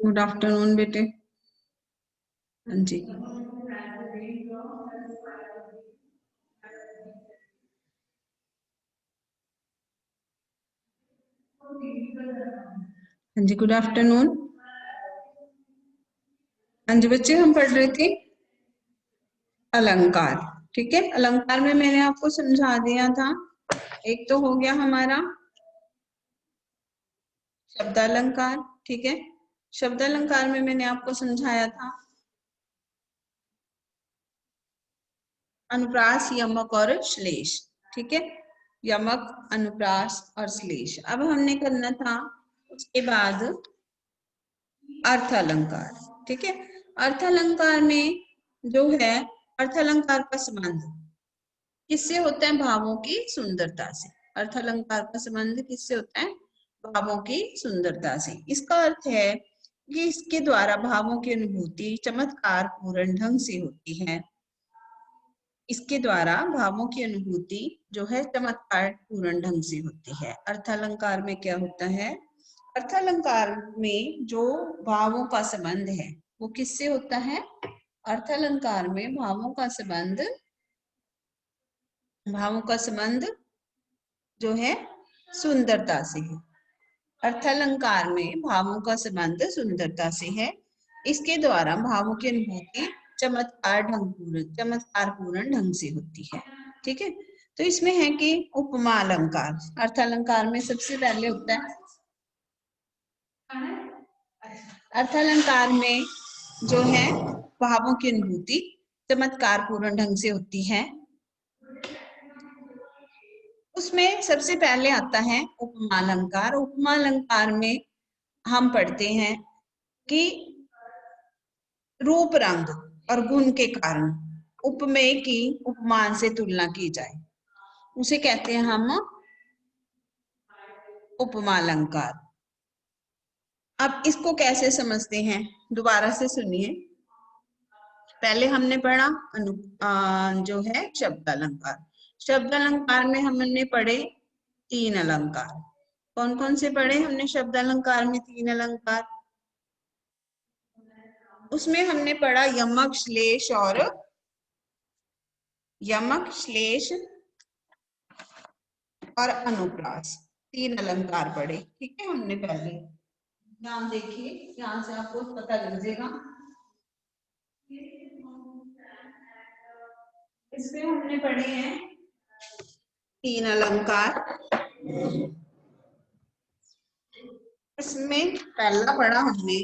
Good afternoon बेटे। हाँ जी। हाँ जी, गुड आफ्टरनून। हाँ जी बच्चे, हम पढ़ रहे थे अलंकार। ठीक है, अलंकार में मैंने आपको समझा दिया था। एक तो हो गया हमारा शब्दालंकार। ठीक है, शब्दालंकार में मैंने आपको समझाया था अनुप्रास, यमक और श्लेष। ठीक है, यमक, अनुप्रास और श्लेष। अब हमने करना था उसके बाद अर्थ अलंकार। ठीक है, अर्थ अलंकार में जो है अर्थ अलंकार का संबंध किससे होता है? भावों की सुंदरता से। अर्थ अलंकार का संबंध किससे होता है? भावों की सुंदरता से। इसका अर्थ है कि इसके द्वारा भावों की अनुभूति चमत्कार पूर्ण ढंग से होती है। इसके द्वारा भावों की अनुभूति जो है चमत्कार पूर्ण ढंग से होती है। अर्थालंकार में क्या होता है? अर्थालंकार में जो भावों का संबंध है वो किससे होता है? अर्थालंकार में भावों का संबंध जो है सुंदरता से है। अर्थालंकार में भावों का संबंध सुंदरता से है। इसके द्वारा भावों की अनुभूति चमत्कार पूर्ण ढंग से होती है। ठीक है, तो इसमें है कि उपमा अलंकार। अर्थालंकार में सबसे पहले होता है अर्थालंकार में जो है भावों की अनुभूति चमत्कार पूर्ण ढंग से होती है। उसमें सबसे पहले आता है उपमा अलंकार। उपमा अलंकार में हम पढ़ते हैं कि रूप, रंग और गुण के कारण उपमेय की उपमान से तुलना की जाए, उसे कहते हैं हम उपमा अलंकार। अब इसको कैसे समझते हैं? दोबारा से सुनिए। पहले हमने पढ़ा जो है शब्द अलंकार। शब्द अलंकार में हमने पढ़े 3 अलंकार। कौन कौन से पढ़े हमने शब्द अलंकार में? 3 अलंकार। उसमें हमने पढ़ा यमक, श्लेष और अनुप्रास। 3 अलंकार पढ़े। ठीक है, हमने पहले। यहाँ देखिए, यहाँ से आपको पता लग जाएगा। इसमें हमने पढ़े हैं 3 अलंकार। इसमें पहला पढ़ा हमने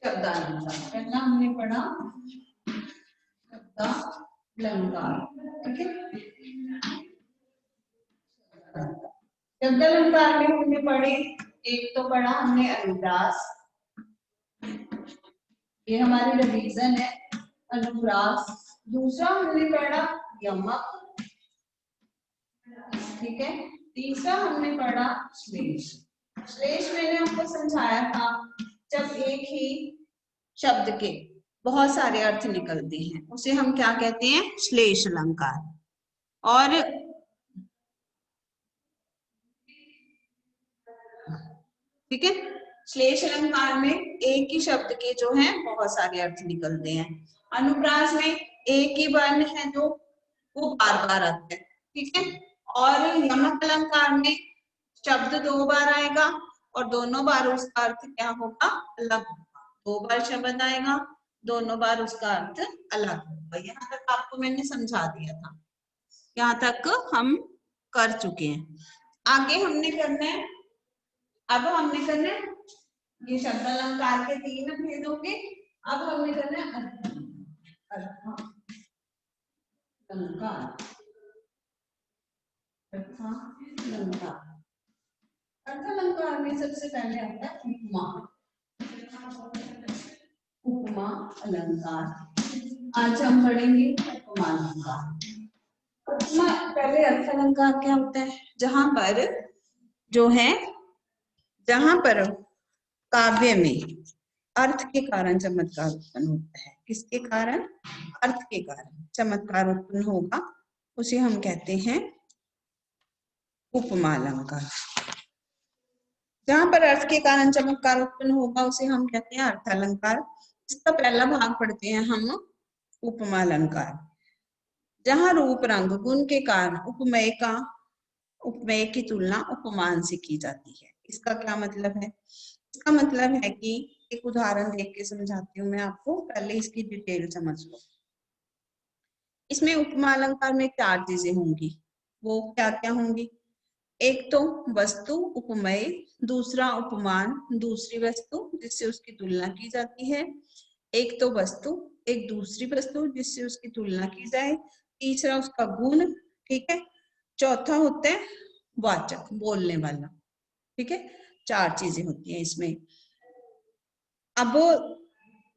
शब्दालंकार। पहला हमने पढ़ा शब्दालंकार। ठीक है, शब्दालंकार में हमने पढ़े, एक तो पढ़ा हमने अनुप्रास, ये हमारी रिवीजन है। अनुप्रास। दूसरा हमने पढ़ा यमक। ठीक है, तीसरा हमने पढ़ा श्लेष। श्लेष मैंने आपको समझाया था, जब एक ही शब्द के बहुत सारे अर्थ निकलते हैं उसे हम क्या कहते हैं? श्लेष अलंकार। और ठीक है, श्लेष अलंकार में एक ही शब्द के जो है बहुत सारे अर्थ निकलते हैं। अनुप्रास में एक ही वर्ण है जो वो बार बार आता है। ठीक है, और यमक अलंकार में शब्द 2 बार आएगा और दोनों बार उसका अर्थ क्या होगा? अलग होगा। 2 बार शब्द आएगा, दोनों बार उसका अर्थ अलग होगा। यहाँ तक आपको मैंने समझा दिया था, यहाँ तक हम कर चुके हैं। आगे हमने करना है, अब हमने करना है ये शब्द अलंकार के 3 भेद होंगे। अब हमने करना है अर्थालंकार में सबसे पहले आता है उपमा। उपमा अलंकार आज हम पढ़ेंगे। उपमा अलंकार। उपमा पहले अर्थालंकार क्या होता है? जहां पर काव्य में अर्थ के कारण चमत्कार उत्पन्न होता है। किसके कारण? अर्थ के कारण चमत्कार उत्पन्न होगा, उसे हम कहते हैं उपमा अलंकार। जहां पर अर्थ के कारण चमत्कार उत्पन्न होगा उसे हम कहते हैं अर्थ अलंकार। इसका पहला भाग पढ़ते हैं हम उपमा अलंकार। जहां रूप रंग गुण के कारण उपमेय की तुलना उपमान से की जाती है। इसका क्या मतलब है? इसका मतलब है कि एक उदाहरण देख के समझाती हूँ मैं आपको, पहले इसकी डिटेल समझ लो। इसमें उपमा अलंकार में 4 चीजें होंगी। वो क्या क्या होंगी? एक तो वस्तु उपमेय, दूसरा उपमान, दूसरी वस्तु जिससे उसकी तुलना की जाती है, एक तो वस्तु एक दूसरी वस्तु जिससे उसकी तुलना की जाए, तीसरा उसका गुण, ठीक है, चौथा होता है वाचक, बोलने वाला। ठीक है, 4 चीजें होती हैं इसमें। अब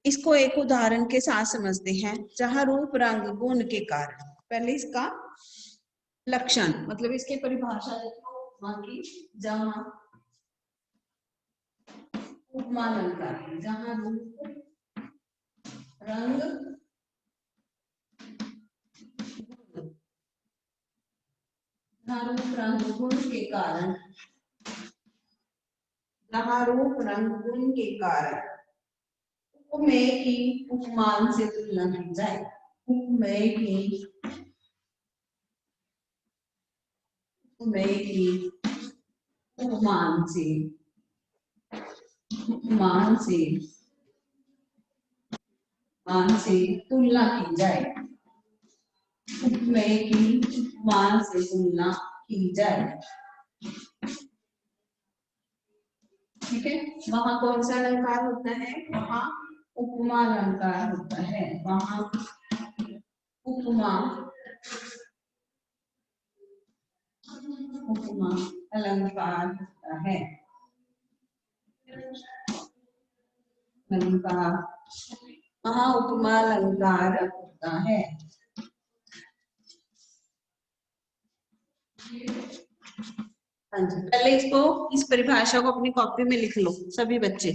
इसको एक उदाहरण के साथ समझते हैं। जहां रूप रंग गुण के कारण, पहले इसका लक्षण मतलब इसकी परिभाषा देखो उपमा की। जहां उपमा अलंकार, जहां रूप रंग गुण के कारण, जहां रूप रंग गुण के कारण उपमेय की उपमान से तुलना की जाए, उपमेय की उपमान से तुलना की जाए, उपमेय की उपमान से तुलना की जाए। ठीक है, वहां कौन सा अलंकार होता है? वहां उपमा अलंकार होता है। वहां उपमा अलंकार होता है। अलंकार, वहां उपमा अलंकार होता है। हाँ जी, पहले इसको, इस परिभाषा को अपनी कॉपी में लिख लो सभी बच्चे।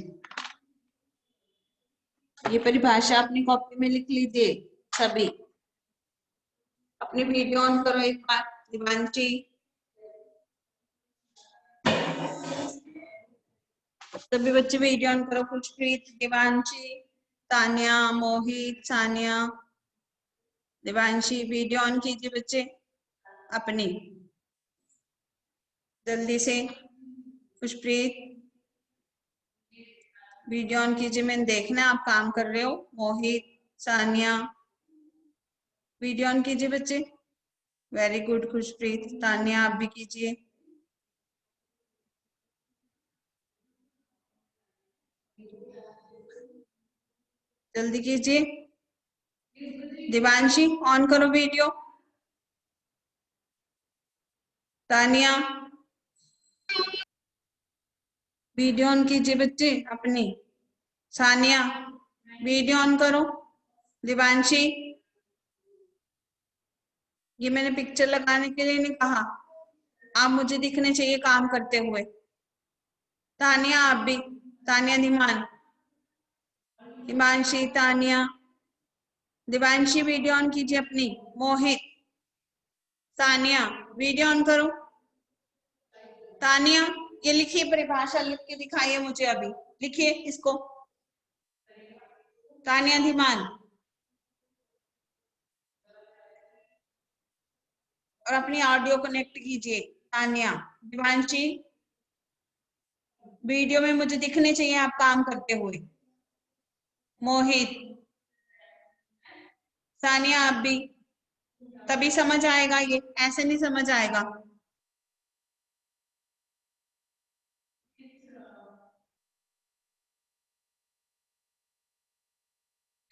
ये परिभाषा अपनी कॉपी में लिख लीजिए सभी। अपनी वीडियो ऑन करो एक बार, दिवांशी। सभी बच्चे वीडियो ऑन करो। खुशप्रीत, दिवांशी, तान्या, मोहित, सानिया, दिवांशी, वीडियो ऑन कीजिए बच्चे अपनी, जल्दी से। खुशप्रीत, वीडियो ऑन कीजिए, मैंने देखना आप काम कर रहे हो। मोहित, सानिया, वीडियो ऑन कीजिए बच्चे। Very good Khushpreet. तान्या आप भी कीजिए। जल्दी कीजिए। दिवांशी ऑन करो वीडियो। तानिया वीडियो ऑन कीजिए बच्चे अपनी। सानिया वीडियो ऑन करो। दिवांशी, ये मैंने पिक्चर लगाने के लिए नहीं कहा, आप मुझे दिखने चाहिए काम करते हुए। तानिया आप भी, तानिया धीमान, हिमांशी, तानिया, दिवांशी वीडियो ऑन कीजिए अपनी। मोहित, सानिया वीडियो ऑन करो। तानिया ये लिखिए, परिभाषा लिख के दिखाइए मुझे अभी, लिखिए इसको। तानिया धीमान, और अपनी ऑडियो कनेक्ट कीजिए। तानिया, दिवांशी वीडियो में मुझे दिखने चाहिए आप काम करते हुए। मोहित, सानिया आप भी, तभी समझ आएगा, ये ऐसे नहीं समझ आएगा।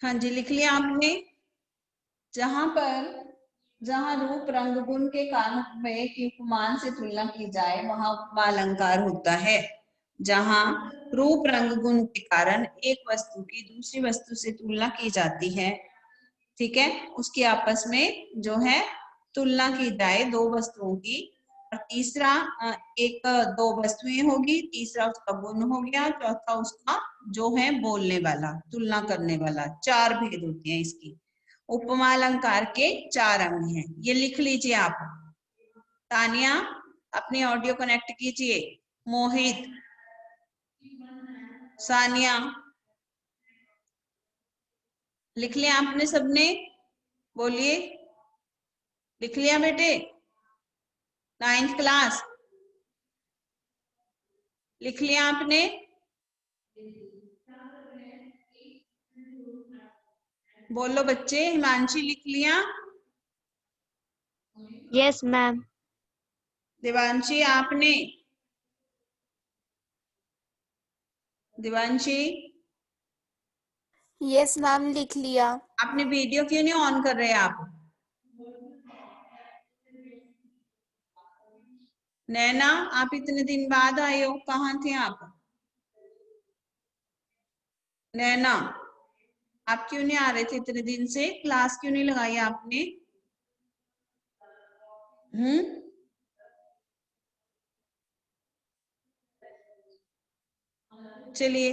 हाँ जी, लिख लिया आपने। जहां रूप रंग गुण के कारण में की उपमान से तुलना की जाए वहां उपमा अलंकार होता है। जहां रूप रंग गुण के कारण एक वस्तु की दूसरी वस्तु से तुलना की जाती है, ठीक है, उसकी आपस में जो है तुलना की जाए दो वस्तुओं की, और तीसरा एक दो वस्तुएं होगी, तीसरा उसका गुण हो गया, चौथा उसका जो है बोलने वाला, तुलना करने वाला। 4 भेद होते हैं इसकी। उपमा अलंकार के 4 अंग हैं, ये लिख लीजिए आप। तानिया अपनी ऑडियो कनेक्ट कीजिए। मोहित, सानिया, लिख लिया आपने सबने? बोलिए, लिख लिया बेटे? 9th क्लास लिख लिया आपने? बोलो बच्चे। हिमांशी लिख लिया? Yes ma'am. देवांशी आपने? देवांशी यस मैम, लिख लिया। आपने वीडियो क्यों नहीं ऑन कर रहे आप? नैना आप इतने दिन बाद आए हो, कहाँ थे आप? नैना आप क्यों नहीं आ रहे थे इतने दिन से? क्लास क्यों नहीं लगाई आपने? चलिए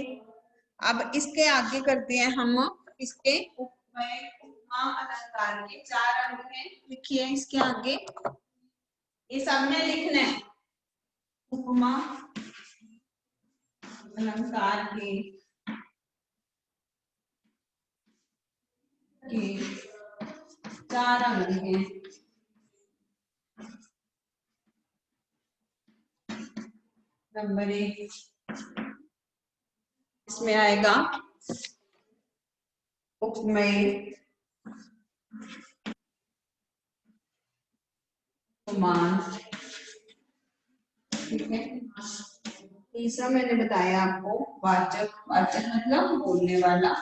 अब इसके आगे करते हैं हम। इसके उपमा अलंकार के 4 अंग हैं, लिखिए इसके आगे। ये सबने लिखना है। उपमा अलंकार के 4 अंग हैं। नंबर 1 इसमें आएगा उपमेय, उपमान, ठीक है। तीसरा मैंने बताया आपको वाचक, वाचक मतलब बोलने वाला।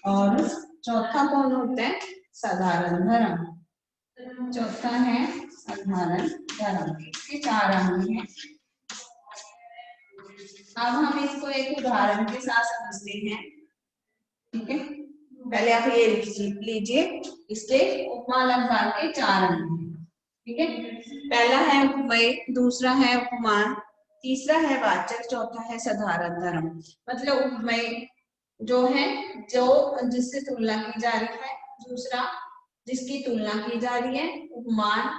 और चौथा कौन होता है? साधारण धर्म। चौथा है साधारण धर्म। इसके 4 अंग हैं। अब हम इसको एक उदाहरण के साथ समझते हैं, ठीक है। पहले आप ये लिख लीजिए, इसके उपमा अलंकार के 4 अंग हैं, ठीक है। पहला है उपमेय, दूसरा है उपमान, तीसरा है वाचक, चौथा है साधारण धर्म। मतलब उपमेय जो है, जो जिससे तुलना की जा रही है, दूसरा जिसकी तुलना की जा रही है। उपमान,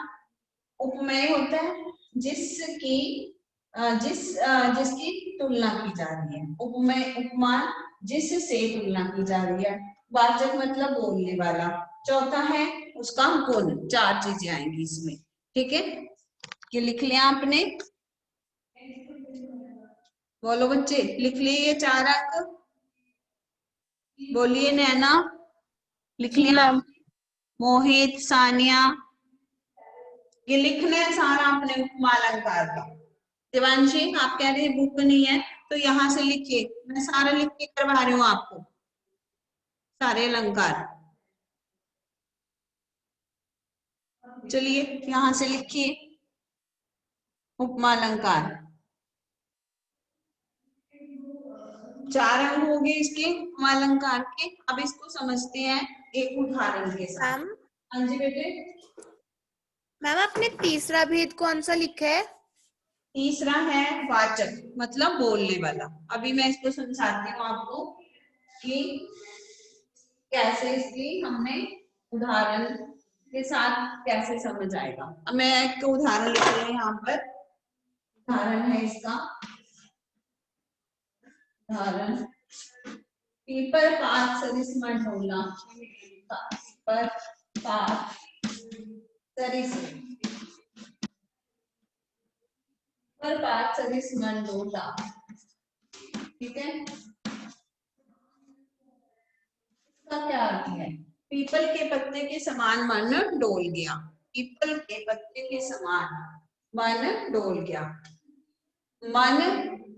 उपमेय होता है जिसकी जिसकी तुलना की जा रही है। उपमेय, उपमान जिससे तुलना की जा रही है। वाचक मतलब बोलने वाला। चौथा है उसका गुण। 4 चीजें आएंगी इसमें, ठीक है। ये लिख लिया आपने? बोलो बच्चे, लिख लिए ये 4 अंक? बोलिए नैना, लिख जी लिया? मैम। मोहित, सानिया, ये लिखना है सारा अपने उपमा अलंकार का। देवांशी आप कह रहे हैं बुक नहीं है, तो यहाँ से लिखिए, मैं सारा लिख के करवा रही हूँ आपको, सारे अलंकार। चलिए यहाँ से लिखिए उपमा अलंकार। 4 अंग हो गए इसके उपमा अलंकार के। अब इसको समझते हैं एक उदाहरण के साथ। मैम, हाँ जी बेटे। मैम आपने तीसरा भेद कौन सा लिखा है? तीसरा है वाचक मतलब बोलने वाला। अभी मैं इसको समझाती हूँ आपको कि कैसे इसकी हमने उदाहरण के साथ कैसे समझ आएगा। अब मैं एक उदाहरण लिख रही हूँ यहाँ पर। उदाहरण है इसका, उदाहरण पीपर पात सरिस मंडोला। पर पात सरिस, पर पात सरिस मंडोला, ठीक है। इसका क्या अर्थ है? पीपल के पत्ते के समान मन डोल गया। पीपल के पत्ते के समान मन डोल गया। मन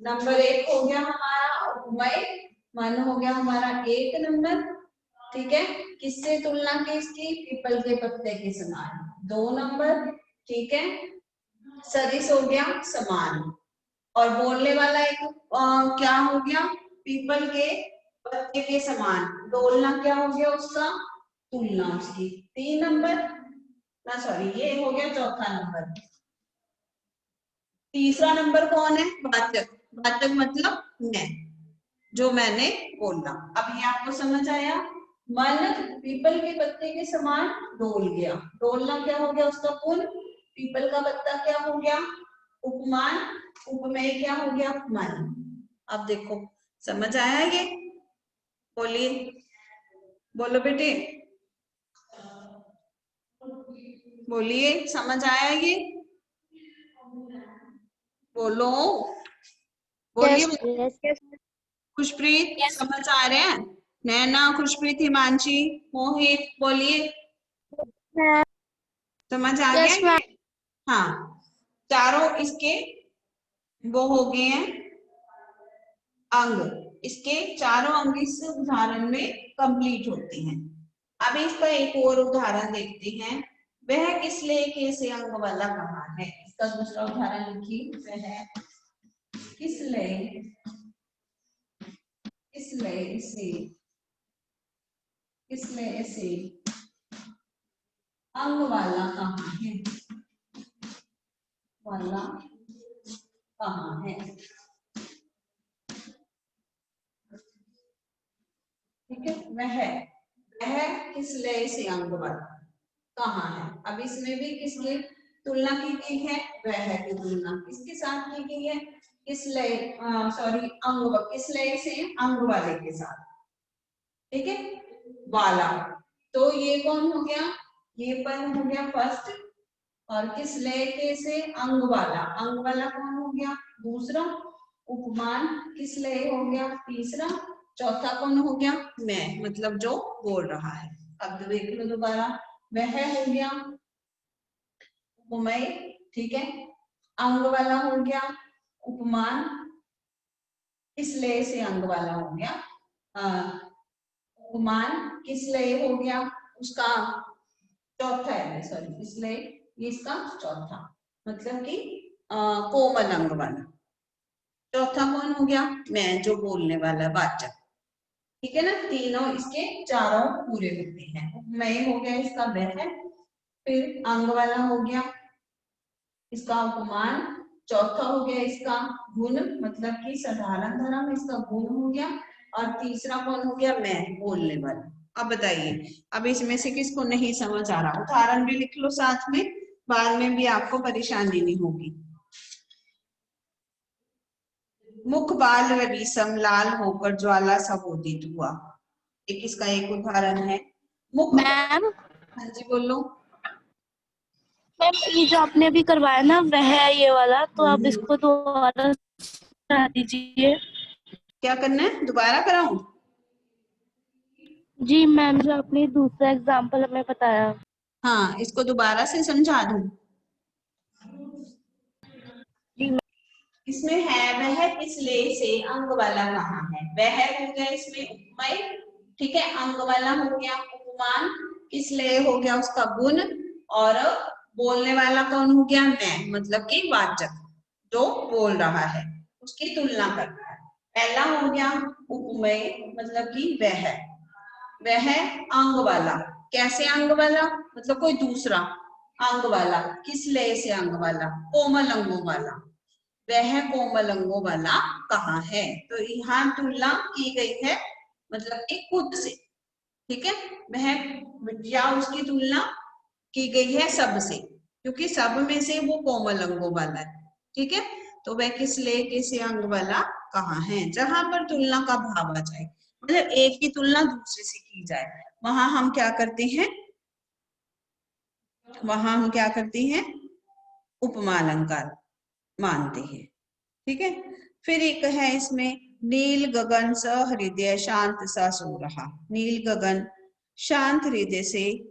नंबर 1 हो गया हमारा उपमेय। मन हो गया हमारा 1 नंबर, ठीक है। किससे तुलना की इसकी? पीपल के पत्ते के समान, 2 नंबर, ठीक है। सरिस हो गया समान, और बोलने वाला एक क्या हो गया? पीपल के पत्ते के समान। डोलना क्या हो गया उसका? तुलना उसकी। 3 नंबर ना, सॉरी ये हो गया चौथा नंबर। तीसरा नंबर कौन है? वाचक। वाचक मतलब मैं, जो मैंने बोला। अब ये आपको समझ आया? मन पीपल के पत्ते के समान डोल गया। डोलना क्या हो गया उसका गुण, पीपल का पत्ता क्या हो गया उपमान, उपमेय क्या हो गया मन। अब देखो समझ आया ये, बोलिए, बोलो बेटे, बोलिए समझ आया ये, बोलो, बोलिए। यस यस खुशप्रीत यस समझ आ रहे हैं, नैना, खुशप्रीत, हिमांशी, मोहित, बोलिए मैम। समझ आ गया यस मैम। ये। हाँ, चारों इसके वो हो गए हैं अंग, इसके चारों अंग इस उदाहरण में कंप्लीट होते हैं। अब इसका एक और उदाहरण देखते हैं, वह किस लेके से अंग वाला कहा है। इसका दूसरा उदाहरण लिखिए, वह किस ले से अंग वाला कहाँ है, वाला कहाँ है, ठीक है। वह किस लय से अंग वाला कहाँ है। अब इसमें भी किसकी तुलना की गई है, वह की तुलना किसके साथ की गई है, किस लय सॉरी अंग, किस लय से अंग वाले के साथ, ठीक है, वाला। तो ये कौन हो गया, ये पद हो गया फर्स्ट, और किस लय के से अंग वाला कौन हो गया दूसरा, उपमान किस लय हो गया तीसरा, चौथा कौन हो गया मैं, मतलब जो बोल रहा है। अब देख लो दोबारा, वह हो गया उपमेय, ठीक है, अंग वाला हो गया उपमान, किस लय से अंग वाला हो गया उपमान, किस लय हो गया उसका चौथा है, सॉरी इसलिए ये इसका चौथा, मतलब कि कोमल अंग वाला। चौथा कौन हो गया मैं, जो बोलने वाला वाचक, ठीक है ना। तीनों इसके चारों पूरे होते हैं। मैं हो गया इसका वह, फिर अंग वाला हो गया इसका उपमान, चौथा हो गया इसका गुण, मतलब कि साधारण धर्म इसका गुण हो गया, और तीसरा कौन हो गया मैं, बोलने वाला। अब बताइए, अब इसमें से किसको नहीं समझ आ रहा, उदाहरण भी लिख लो साथ में, बाद में भी आपको परेशानी नहीं होगी। मुख बाल रविसम लाल होकर ज्वाला सबोदित हुआ, एक इसका एक उदाहरण है। मुख, मैम हाँ जी बोलो। मैम ये जो आपने अभी करवाया ना वह है ये वाला, तो आप इसको दोबारा करा दीजिए। क्या करना है, दोबारा कराऊं? जी मैम, जो आपने दूसरा एग्जाम्पल हमें बताया। हाँ, इसको दोबारा से समझा दूं। जी इसमें है वह किस ले से अंग वाला कहाँ है, वह हो गया इसमें उपमेय, ठीक है, अंग वाला हो गया उपमान, किस ले हो गया उसका गुण, और बोलने वाला कौन हो गया मैं, मतलब कि वाचक जो बोल रहा है उसकी तुलना करता है। पहला हो गया उपमेय, मतलब कि वह अंग वाला, कैसे अंग वाला, मतलब कोई दूसरा अंग वाला, किस लय से अंग वाला, कोमल अंगों वाला, वह कोमल अंगों वाला कहाँ है। तो यहाँ तुलना की गई है, मतलब कि खुद से, ठीक है, वह या उसकी तुलना की गई है सब से, क्योंकि सब में से वो कोमल अंगों वाला है, ठीक है। तो वह किस ले किस अंग वाला कहाँ है, जहां पर तुलना का भाव आ जाए, मतलब एक की तुलना दूसरे से की जाए, वहां हम क्या करते हैं, वहां हम क्या करते हैं उपमा अलंकार मानते हैं, ठीक है। फिर एक है इसमें, नील गगन स हृदय शांत सा सो रहा, नील गगन शांत हृदय से,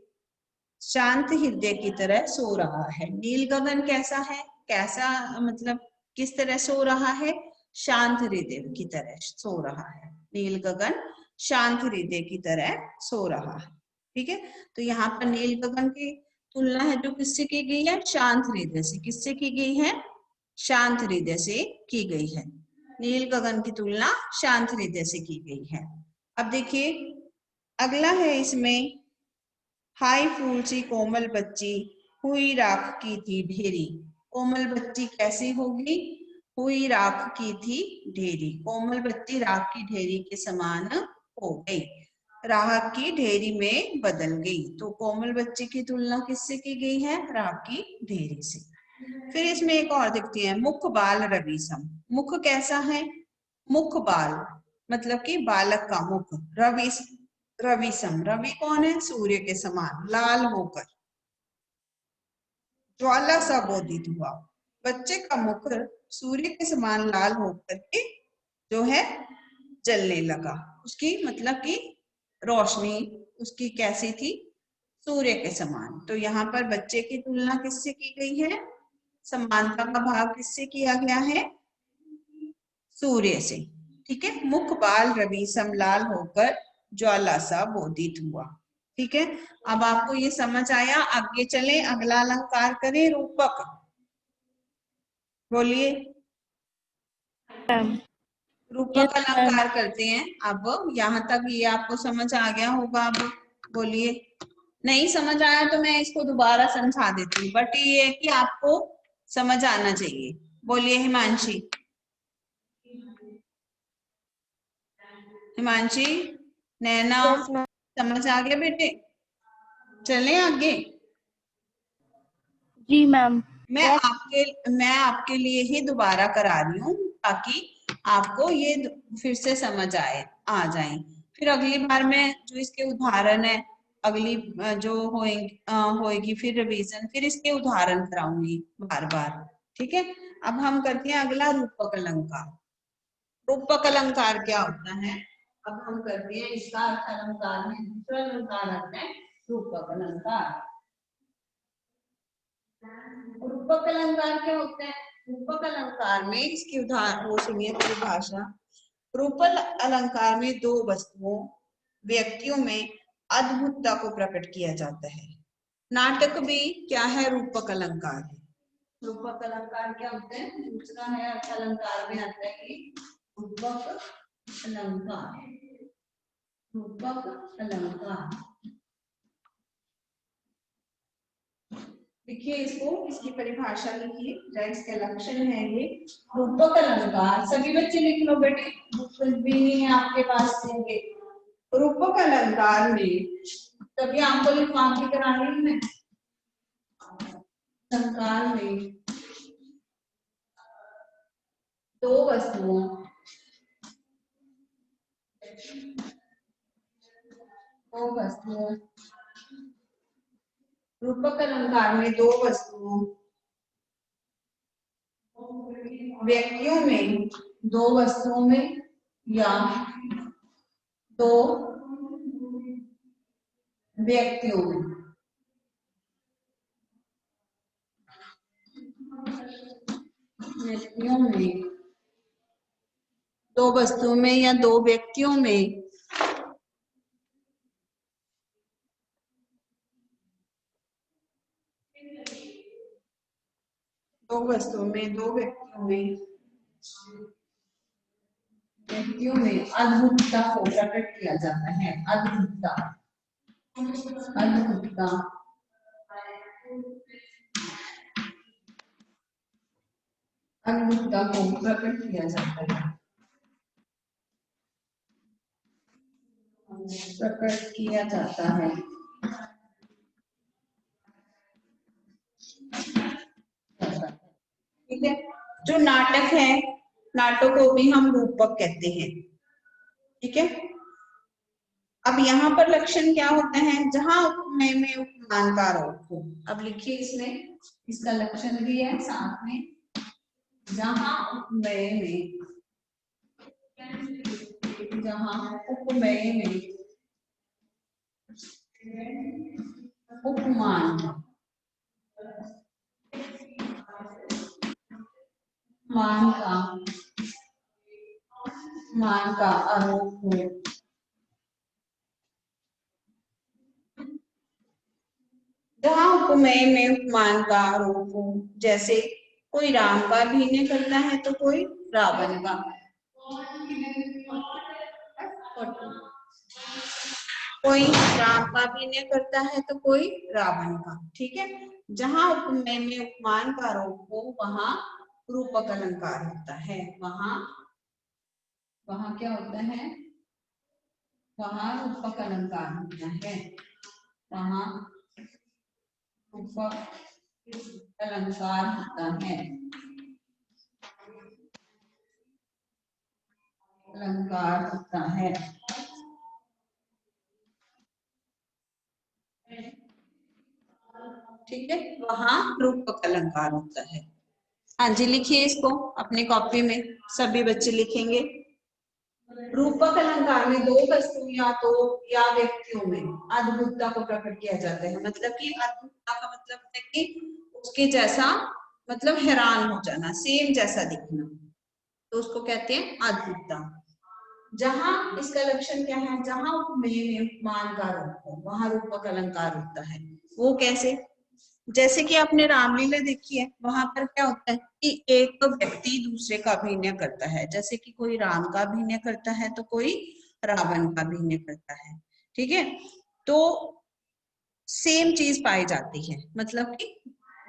शांत हृदय की तरह सो रहा है। नील गगन कैसा है, कैसा मतलब किस तरह सो रहा है, शांत हृदय की तरह सो रहा है, नील गगन शांत हृदय की तरह सो रहा है, ठीक है। तो यहाँ पर नील गगन की तुलना है जो किससे की गई है, शांत हृदय से, किससे की गई है, शांत हृदय से की गई है। नील गगन की तुलना शांत हृदय से की गई है। अब देखिए अगला है इसमें, हाय फूल सी कोमल बच्ची हुई राख की थी ढेरी, कोमल बच्ची कैसी होगी, हुई राख की थी ढेरी, कोमल बच्ची राख की ढेरी के समान हो गई। राह की ढेरी में बदल गई। तो कोमल बच्चे की तुलना किससे की गई है? राह की ढेरी से। फिर इसमें एक और दिखती है, मुख बाल रविसम। मुख कैसा है? मुख बाल मतलब कि बालक का मुख, रविसम, रवि कौन है? सूर्य के समान, लाल होकर, ज्वाला सा बोधित हुआ। बच्चे का मुख सूर्य के समान लाल होकर के जो है जलने लगा। उसकी मतलब कि रोशनी उसकी कैसी थी? सूर्य के समान। तो यहाँ पर बच्चे की तुलना किससे की गई है? समानता का भाव किससे किया गया है? सूर्य से। ठीक है, मुख बाल रवि समलाल होकर ज्वाला सा बोधित हुआ। ठीक है, अब आपको ये समझ आया। आगे चले, अगला अलंकार करें, रूपक। बोलिए। मैम। रूपक यस मैम। अलंकार करते हैं। अब यहाँ तक ये आपको समझ आ गया होगा। अब बोलिए। नहीं समझ आया तो मैं इसको दोबारा समझा देती हूँ, बट ये है कि आपको समझ आना चाहिए। बोलिए हिमांशी। हिमांशी, नैना, यस मैम। समझ आ गया बेटे? चलें आगे। जी मैम। मैं आपके लिए ही दोबारा करा रही हूँ ताकि आपको ये फिर से समझ आ जाए। फिर अगली बार में जो इसके उदाहरण है, अगली जो होएगी फिर रिवीजन, फिर इसके उदाहरण कराऊंगी बार बार। ठीक है, अब हम करते हैं अगला रूपक अलंकार। रूपक अलंकार क्या होता है? अब हम करते हैं इसका अर्थ अलंकार में दूसरा अलंकार आता है रूपक अलंकार। रूपक अलंकार क्या होता है? रूपक अलंकार में इसकी उदाहरण वो सुनिए परिभाषा। रूपक अलंकार में दो वस्तुओं, व्यक्तियों में अद्भुतता को प्रकट किया जाता है। नाटक भी क्या है? रूपक अलंकार है। रूपक अलंकार क्या होता है? दूसरा है अर्थ अलंकार में आता है कि रूपक अलंकार। रूपक अलंकार लिखिए इसको, इसकी परिभाषा लिखिए, या इसके लक्षण है ये। रूपक अलंकार सभी बच्चे लिख लो बेटे, कुछ भी नहीं है आपके पास होंगे। रूपक अलंकार में तभी आपको लिखवा के करानी है। मैं अलंकार में दो वस्तुओं, रूपक अलंकार में दो वस्तुओं, व्यक्तियों में, दो वस्तुओं में या दो व्यक्तियों में, दो वस्तुओं में या दो व्यक्तियों में दो वस्तुओं में, दो व्यक्तियों में अद्भुतता को प्रकट किया जाता है। अद्भुतता, अद्भुतता, अद्भुतता को प्रकट किया जाता है। प्रकट किया जाता है। ठीक है, जो नाटक है, नाटक को भी हम रूपक कहते हैं। ठीक है, अब यहाँ पर लक्षण क्या होता है? जहां उपमेय में उपमान का आरोप हो। अब लिखिए इसमें, इसका लक्षण भी है साथ में। जहां उपमेय में, जहां उपमेय में उपमान, मान का आरोप हो। जहां उपमेय में उपमान का आरोप हो, जैसे कोई राम का अभिनय करता है तो कोई रावण का, कोई राम का अभिनय करता है तो कोई रावण का। ठीक है, जहां उपमेय में उपमान का आरोप हो वहां रूपक अलंकार होता है। वहां क्या होता है? वहाँ रूपक अलंकार होता है, वहाँ रूपक अलंकार होता है, अलंकार होता है। ठीक है, वहाँ रूपक अलंकार होता है। हाँ जी, लिखिए इसको अपने कॉपी में, सभी बच्चे लिखेंगे। रूपक अलंकार में दो वस्तुओं तो या व्यक्तियों में अद्भुतता को प्रकट किया जाता है। मतलब कि अद्भुतता का मतलब है कि उसके जैसा, मतलब हैरान हो जाना, सेम जैसा दिखना, तो उसको कहते हैं अद्भुतता। जहां इसका लक्षण क्या है, जहां उपमेय में उपमान का रूप हो वहां रूपक अलंकार होता है। वो कैसे? जैसे कि आपने रामलीला देखी है, वहां पर क्या होता है कि एक व्यक्ति दूसरे का अभिनय करता है, जैसे कि कोई राम का अभिनय करता है तो कोई रावण का अभिनय करता है। ठीक है, तो सेम चीज पाई जाती है, मतलब कि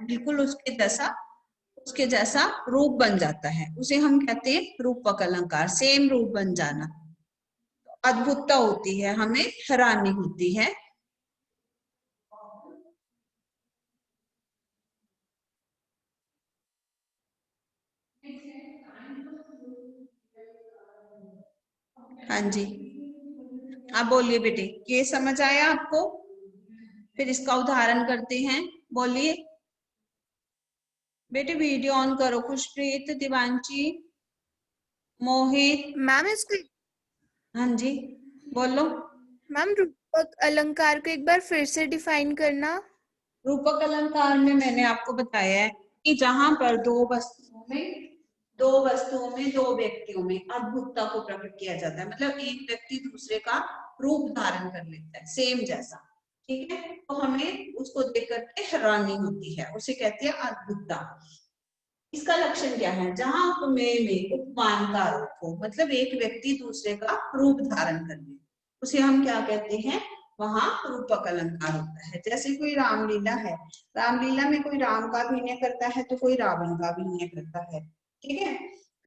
बिल्कुल उसके जैसा रूप बन जाता है, उसे हम कहते हैं रूपक अलंकार, सेम रूप बन जाना। अद्भुतता होती है, हमें हैरानी होती है। हाँ जी, आप बोलिए बेटे, ये समझ आया आपको? फिर इसका उदाहरण करते हैं, बोलिए बेटे। वीडियो ऑन करो, खुशप्रीत, दिवांशी, मोहित। मैम इसको, हाँ जी, बोलो। मैम रूपक अलंकार को एक बार फिर से डिफाइन करना। रूपक अलंकार में मैंने आपको बताया है कि जहां पर दो वस्तुओं में दो व्यक्तियों में अद्भुतता को प्रकट किया जाता है, मतलब एक व्यक्ति दूसरे का रूप धारण कर लेता है सेम जैसा। ठीक है, तो हमें उसको देख करके हैरानी होती है, उसे कहते हैं अद्भुतता। इसका लक्षण क्या है, जहां उपमेय में उपमान का रूप हो, मतलब एक व्यक्ति दूसरे का रूप धारण कर ले, उसे हम क्या कहते हैं, वहां रूपक अलंकार होता है। जैसे कोई रामलीला है, रामलीला में कोई राम का अभिनय करता है तो कोई रावण का अभिनय करता है। ठीक है,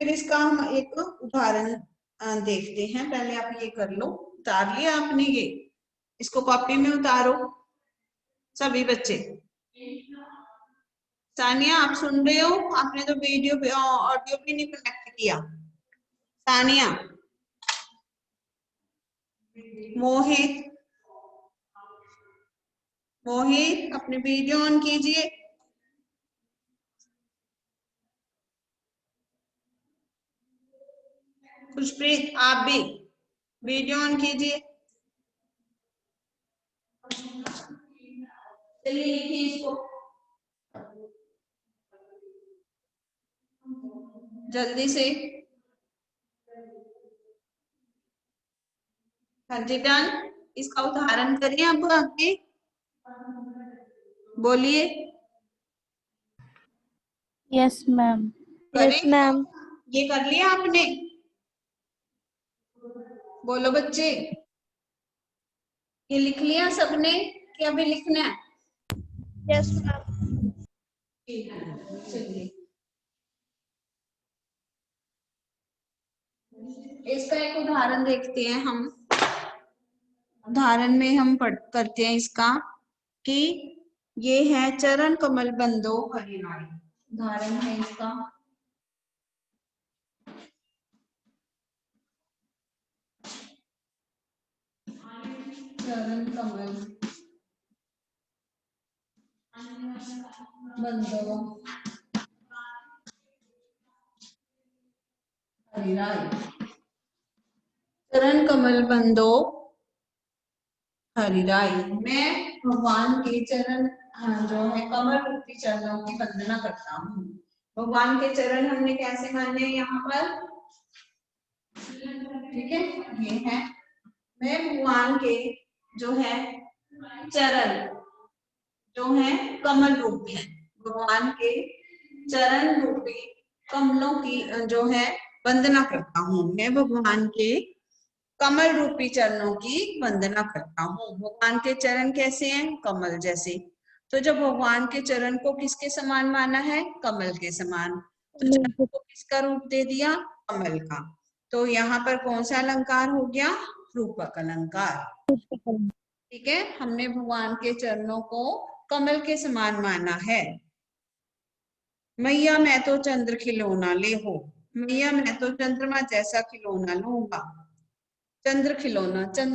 फिर इसका हम एक उदाहरण देखते हैं। पहले आप ये कर लो, उतार लिया आपने ये, इसको कॉपी में उतारो सभी बच्चे। सानिया, आप सुन रहे हो? आपने तो वीडियो पे ऑडियो भी नहीं कनेक्ट किया। सानिया, मोहित, मोहित अपने वीडियो ऑन कीजिए। खुशप्रीत, आप भी वीडियो ऑन कीजिए। चलिए लिखिए इसको जल्दी से। हाँ जी, डन। इसका उदाहरण करिए अब आगे, बोलिए। Yes ma'am. करें? मैम। ये कर लिया आपने? बोलो बच्चे, ये लिख लिया सबने कि अभी लिखना है? Yes ma'am. चलिए, इसका एक उदाहरण देखते हैं हम। उदाहरण में हम पढ़ करते हैं इसका कि ये है चरण कमल बंदो हरिनाई। उदाहरण है इसका, चरण कमल बंदो हरिराय। चरण कमल बंदो हरिराय, मैं भगवान के चरण जो है कमल रूपी चरणों की वंदना करता हूँ। भगवान के चरण हमने कैसे माने यहाँ पर? ठीक है, ये है, मैं भगवान के जो है चरण जो है कमल रूप है, भगवान के चरण रूपी कमलों की जो है वंदना करता हूँ। मैं भगवान के कमल रूपी चरणों की वंदना करता हूँ। भगवान के चरण कैसे हैं? कमल जैसे। तो जब भगवान के चरण को किसके समान माना है? कमल के समान। तो चरण को किसका रूप दे दिया? कमल का। तो यहाँ पर कौन सा अलंकार हो गया? रूपक अलंकार। ठीक है, हमने भगवान के चरणों को कमल के समान माना है। मैया मैं तो चंद्र खिलौना ले हो, मैया मैं तो चंद्रमा जैसा खिलौना लूंगा। चंद्र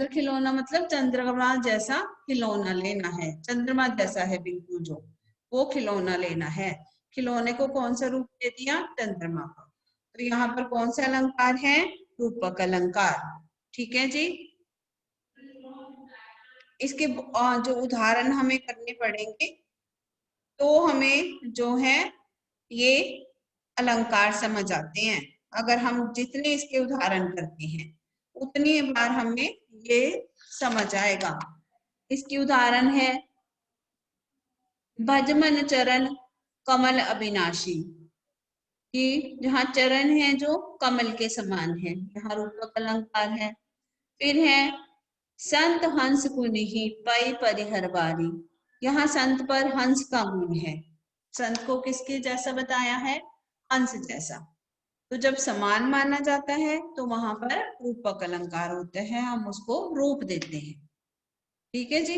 खिलौना मतलब चंद्रमा जैसा खिलौना लेना है, चंद्रमा जैसा है बिल्कुल जो, वो खिलौना लेना है। खिलौने को कौन सा रूप दे दिया? चंद्रमा का। तो यहाँ पर कौन सा अलंकार है? रूपक अलंकार। ठीक है जी। इसके जो उदाहरण हमें करने पड़ेंगे, तो हमें जो है ये अलंकार समझ आते हैं। अगर हम जितने इसके उदाहरण करते हैं उतनी बार हमें ये समझ आएगा। इसकी उदाहरण है भज मन चरण कमल अविनाशी, कि जहाँ चरण है जो कमल के समान है, यहाँ रूपक अलंकार है। फिर है संत हंस कुनिहि पै परिहर बारी, यहाँ संत पर हंस का गुण है। संत को किसके जैसा बताया है? हंस जैसा। तो जब समान माना जाता है तो वहां पर रूपक अलंकार होते हैं, हम उसको रूप देते हैं। ठीक है जी,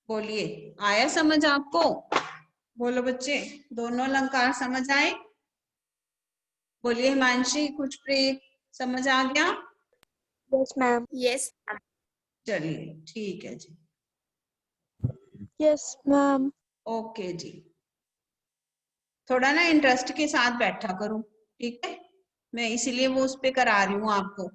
बोलिए आया समझ आपको? बोलो बच्चे, दोनों अलंकार समझ आए? बोलिए हिमांशी, कुछ प्रीत, समझ आ गया? Yes ma'am. यस। चलिए ठीक है जी, यस मैम। ओके जी। थोड़ा ना इंटरेस्ट के साथ बैठा करूं, ठीक है? मैं इसीलिए वो उस पे करा रही हूँ आपको,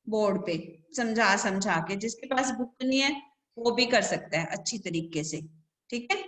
बोर्ड पे समझा समझा के। जिसके पास बुक नहीं है वो भी कर सकता है अच्छी तरीके से, ठीक है?